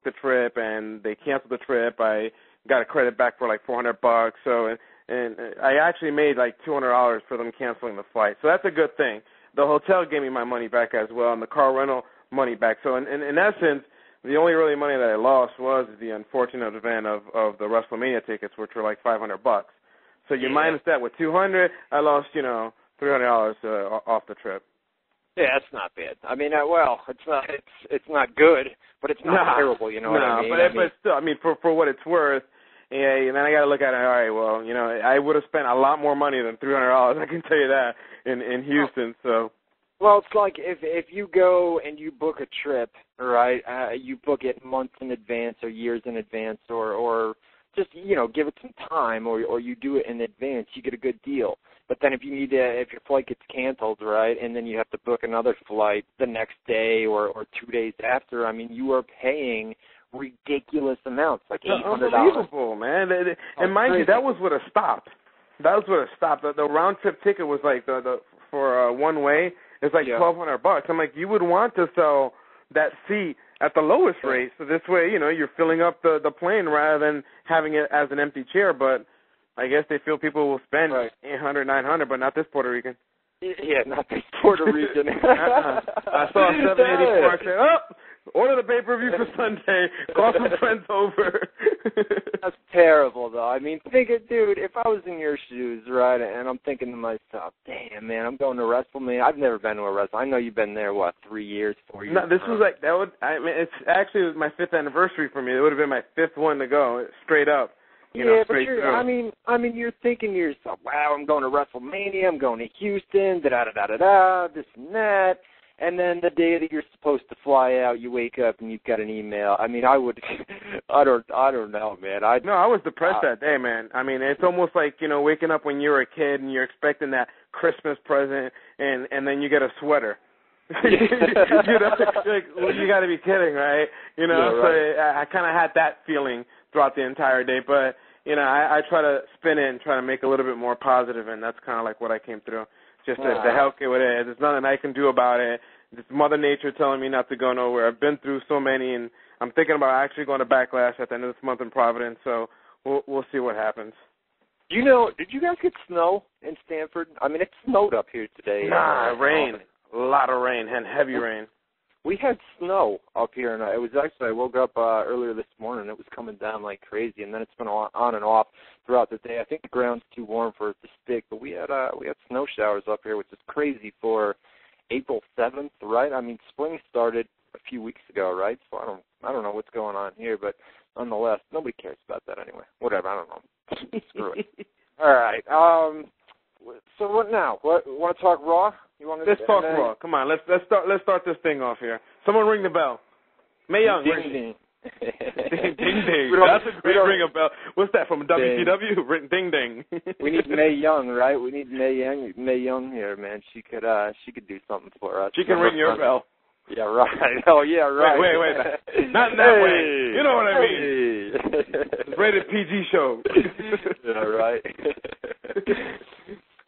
the trip and they canceled the trip, I got a credit back for like $400. So, and I actually made like $200 for them canceling the flight. So that's a good thing. The hotel gave me my money back as well, and the car rental money back. So in essence, the only really money that I lost was the unfortunate event of the WrestleMania tickets, which were like $500. So you minus that with $200, I lost, $300 off the trip. Yeah, that's not bad. I mean, well, it's not good, but it's not terrible. You know what I mean? But still, I mean, for what it's worth. Yeah, and then I got to look at it. All right, well, I would have spent a lot more money than $300. I can tell you that in Houston. So. Well, it's like if you go and you book a trip, right? You book it months in advance or years in advance, or just give it some time, or you do it in advance, you get a good deal. But then if your flight gets canceled, right, and then you have to book another flight the next day or 2 days after, I mean, you are paying ridiculous amounts, like $800. Unbelievable, man. And mind you, that was with a stop. The round trip ticket was like for one way. It's like $1,200. I'm like, you would want to sell that seat at the lowest rate, so this way, you're filling up the plane rather than having it as an empty chair. But I guess they feel people will spend $800, $900, but not this Puerto Rican. Yeah, not this Puerto Rican. I saw a 784. I said, order the pay-per-view for Sunday. Call some friends over. That's terrible, though. I mean, dude, if I was in your shoes, right, and I'm thinking to myself, damn, man, I'm going to WrestleMania. I've never been to a wrestling. I know you've been there, 3 years, 4 years? No, this was like, it's actually my 5th anniversary for me. It would have been my 5th one to go, straight up. But I mean, you're thinking to yourself, wow, I'm going to WrestleMania, I'm going to Houston, da-da-da-da-da, this and that. And then the day that you're supposed to fly out, you wake up and you've got an email. I mean, I don't know, man. I was depressed that day, man. I mean, it's almost like, waking up when you were a kid and you're expecting that Christmas present and then you get a sweater. You got to be kidding, right? Yeah, right. So I kind of had that feeling throughout the entire day. But, I try to spin it and try to make a little bit more positive, and that's kind of like what I came through. Just the hell with it. There's nothing I can do about it. It's Mother Nature telling me not to go nowhere. I've been through so many, and I'm thinking about actually going to Backlash at the end of this month in Providence, so we'll see what happens. Did you guys get snow in Stanford? I mean, it snowed up here today. Rain. A lot of rain and heavy rain. We had snow up here, and it was actually, I woke up earlier this morning, and it was coming down like crazy, and then it's been on and off throughout the day. I think the ground's too warm for it to stick, but we had snow showers up here, which is crazy for April 7th, right? I mean, spring started a few weeks ago, right? So I don't know what's going on here, but nonetheless, nobody cares about that anyway. Whatever, I don't know. Screw it. All right. So what now? Want to talk Raw? Let's talk Raw. Come on, let's start this thing off here. Someone ring the bell. Mae Young. Ding ding. Ding ding. That's a great ring a bell. What's that from WCW? Ding ding. We need Mae Young, right? We need Mae Young here, man. She could do something for us. She can ring your bell. Yeah, right. Oh, yeah, right. Wait. Not in that way. You know what I mean. It's rated PG show. Yeah, right.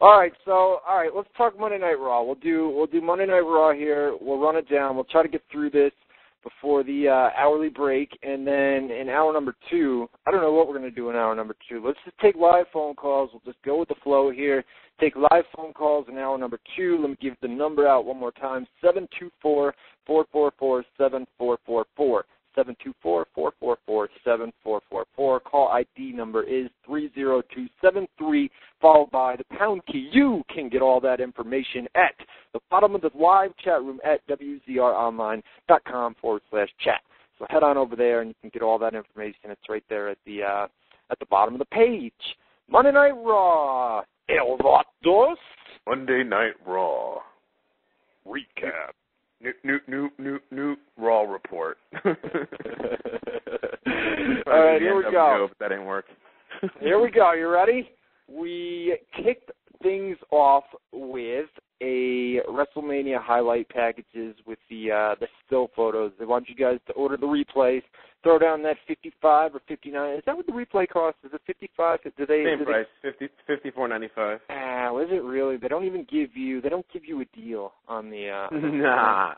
All right, let's talk Monday Night Raw. We'll do Monday Night Raw here. We'll run it down. We'll try to get through this before the hourly break, and then in hour number 2, I don't know what we're going to do in hour number 2. Let's just take live phone calls. We'll just go with the flow here. Take live phone calls in hour number 2. Let me give the number out one more time, 724-444-7444. 724-444-7444. Call ID number is 30273, followed by the pound key. You can get all that information at the bottom of the live chat room at WZROnline.com/chat. So head on over there and you can get all that information. It's right there at the bottom of the page. Monday Night Raw. El Vatos. Monday Night Raw. Recap. New Raw report. All right, here we go. That didn't work. Here we go. You ready? We kicked things off with a WrestleMania highlight packages with the still photos. They want you guys to order the replays. Throw down that $55 or $59. Is that what the replay costs? Is it $55? Same price, $54.95. Is it really? They don't give you a deal on the. Nah.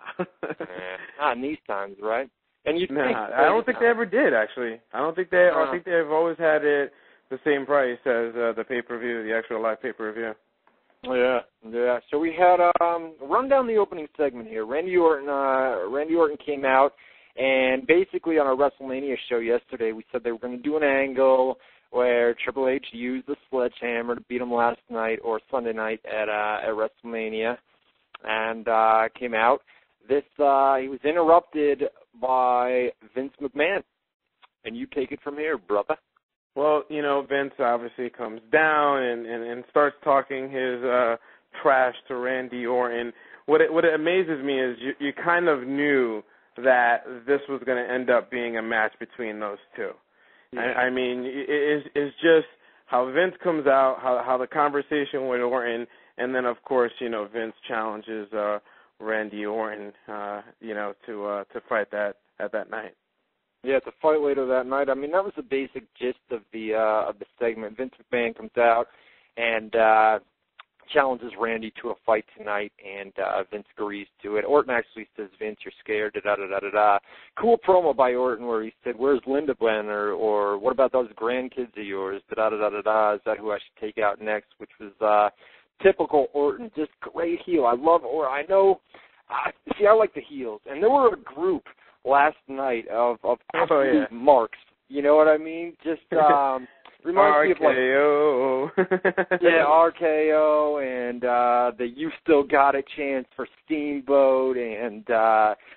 Not in these times, right? And you I don't think they ever did, actually. I think they've always had it the same price as the pay-per-view, the actual live pay-per-view. Yeah. So we had run down the opening segment here. Randy Orton came out, and basically on our WrestleMania show yesterday, we said they were going to do an angle where Triple H used the sledgehammer to beat him last night or Sunday night at WrestleMania, and came out. He was interrupted by Vince McMahon, and you take it from here, brother. Well, Vince obviously comes down and starts talking his trash to Randy Orton. What amazes me is you kind of knew that this was going to end up being a match between those two. Yeah. I mean, it's just how Vince comes out, how the conversation with Orton, and then, of course, Vince challenges Randy Orton, to fight that at that night. Yeah, to fight later that night. I mean, that was the basic gist of the segment. Vince McMahon comes out and challenges Randy to a fight tonight, and Vince agrees to it. Orton actually says, "Vince, you're scared." Da-da-da-da-da. Cool promo by Orton where he said, "Where's Linda Ben?" or "What about those grandkids of yours?" Da-da-da-da-da. Is that who I should take out next? Which was typical Orton. Just great heel. I love Orton. I know. I like the heels, and there were a group last night of absolute marks. You know what I mean? Just reminds me of like RKO and the You Still Got It chance for Steamboat and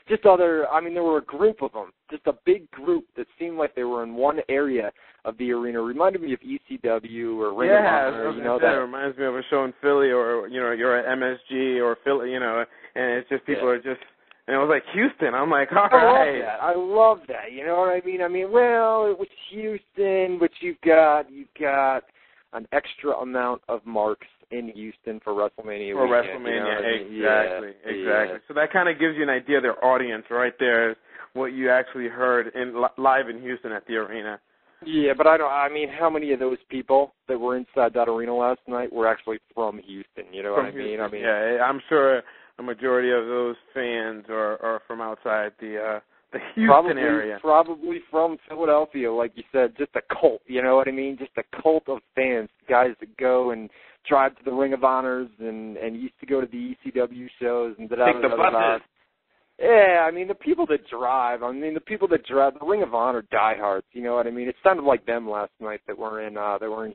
just other. I mean, there were a group of them, just a big group that seemed like they were in one area of the arena. Reminded me of ECW or Ring of Honor. That reminds me of a show in Philly, or you're at MSG or Philly, and it's just people are just. And it was like Houston. I'm like, all right. I love that. You know what I mean? I mean, well, it was Houston, but you've got an extra amount of marks in Houston for WrestleMania. For WrestleMania, exactly. So that kind of gives you an idea of their audience right there, what you actually heard live in Houston at the arena. Yeah, but I mean, how many of those people that were inside that arena last night were actually from Houston? You know what I mean? Yeah, I'm sure a majority of those fans are from outside the Houston area. Probably from Philadelphia, like you said, just a cult, you know what I mean? Just a cult of fans, guys that go and drive to the Ring of Honors and used to go to the ECW shows and take the buses. Yeah, I mean, the people that drive, the Ring of Honor diehards, you know what I mean? It sounded like them last night that were in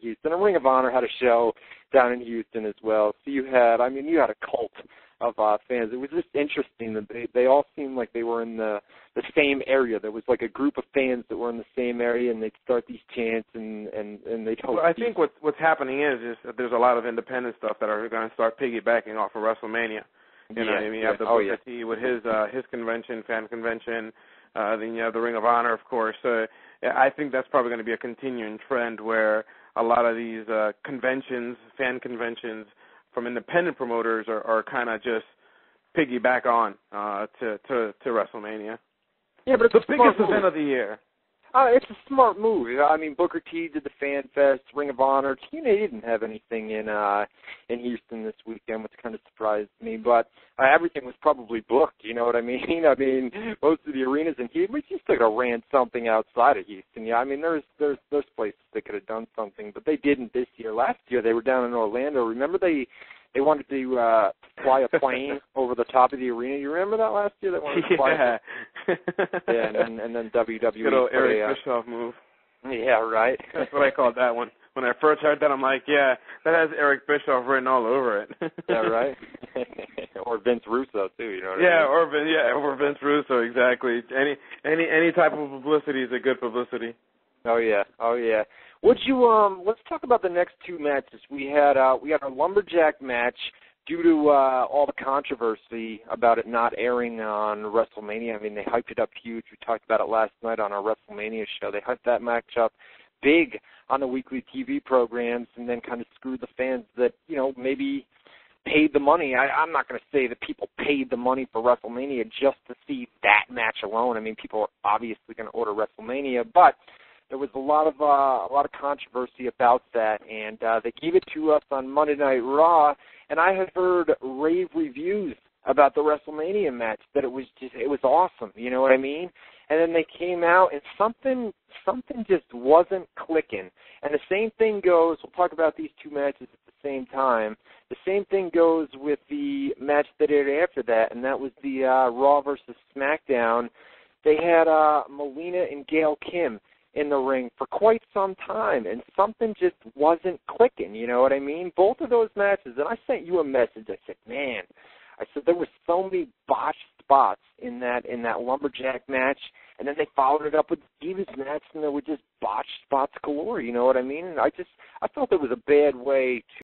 Houston. And Ring of Honor had a show down in Houston as well. So you had a cult of fans. It was just interesting that they all seemed like they were in the same area. There was like a group of fans that were in the same area, and they'd start these chants and they'd host. Well, I think what's happening is that there's a lot of independent stuff that are going to start piggybacking off of WrestleMania. You know what I mean? You have the Booker T with his convention, fan convention. Then you have the Ring of Honor, of course. I think that's probably going to be a continuing trend where a lot of these conventions, fan conventions, from independent promoters are kind of just piggyback on to WrestleMania. Yeah, but it's the biggest event of the year. It's a smart move. I mean, Booker T did the Fan Fest, Ring of Honor. TNA didn't have anything in Houston this weekend, which kind of surprised me. But everything was probably booked. You know what I mean? I mean, most of the arenas in Houston, we just could have ran something outside of Houston. Yeah, I mean, there's places that could have done something, but they didn't this year. Last year they were down in Orlando. Remember they wanted to fly a plane over the top of the arena. You remember that last year? They wanted to fly and then WWE. Good old Eric Bischoff move. Yeah, right. That's what I called that one. When I first heard that, I'm like, yeah, that has Eric Bischoff written all over it. Yeah, right. Or Vince Russo too. You know what I mean? Or Vince Russo, exactly. Any type of publicity is a good publicity. Oh yeah. Would you let's talk about the next two matches. We had our lumberjack match due to all the controversy about it not airing on WrestleMania. I mean, they hyped it up huge. We talked about it last night on our WrestleMania show. They hyped that match up big on the weekly TV programs and then kind of screwed the fans that, maybe paid the money. I'm not going to say that people paid the money for WrestleMania just to see that match alone. I mean, people are obviously going to order WrestleMania, but there was a lot of controversy about that, and they gave it to us on Monday Night Raw, and I had heard rave reviews about the WrestleMania match, that it was awesome, you know what I mean? and then they came out, and something just wasn't clicking. And the same thing goes, we'll talk about these two matches at the same time, the same thing goes with the match that aired after that, and that was the Raw versus SmackDown. They had Melina and Gail Kim in the ring for quite some time, and something just wasn't clicking, you know what I mean? Both of those matches, and I sent you a message, I said, man, there were so many botched spots in that lumberjack match, and then they followed it up with the Divas match, and there were just botched spots galore, you know what I mean? And I felt it was a bad way